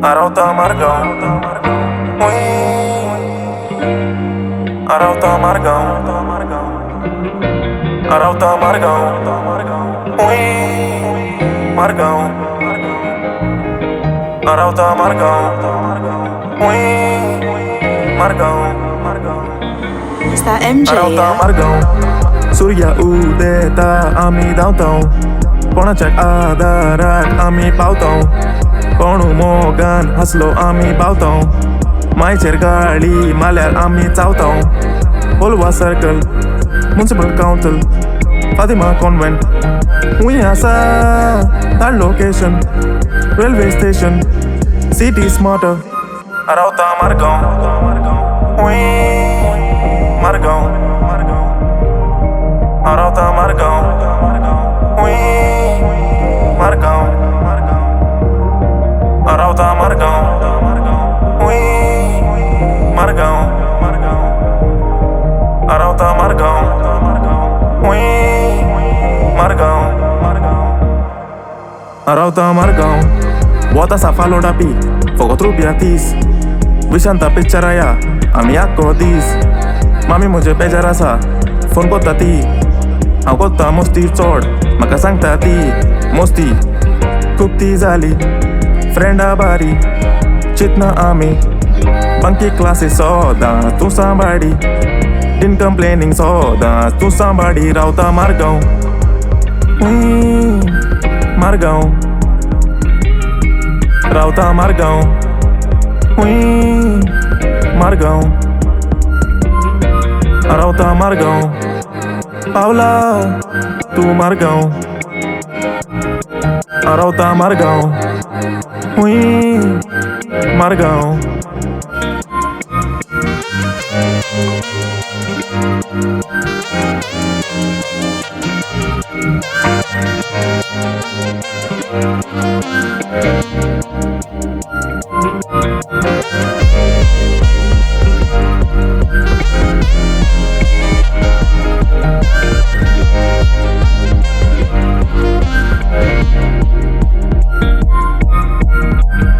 Arauta Margao, ui. Arauta Margao, Arauta Margao, ui. Margao, Arauta Margao, ui. Margao, Is that MJ? Arauta Margao, Surya udeta ami downtown. Ponachak adarak ami pautau. Ponu Mogan haslo ami pautau. Maicher gali malyar ami chautau. Holwa circle, municipal council, Fatima convent. Uyasa, that location, railway station, city smarter. Arauta Margao, ui. Margao, Arauta Margao, ui. Margao, Arauta Margao, ui. Margao, Arauta Margao, ui. Margao, Arauta Margao. Bota sa faloda pi, fogo trupia tis. Vishanta picharaya, ami akko dis. Mami mujhe bejara sa, phone kota ti. Haw kota mosti chod, maka sangta ti. Mosti, kupti zali, frienda bari. Chitna ami, bunky classes soda, tu somebody. Din complaining soda, tu somebody. Arauta Margao, ui. Margao, Arauta Margao, ui. Margao, Arauta Margao, Paula, tu Margao, Arauta Margao, ui. Margao.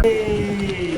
Hey.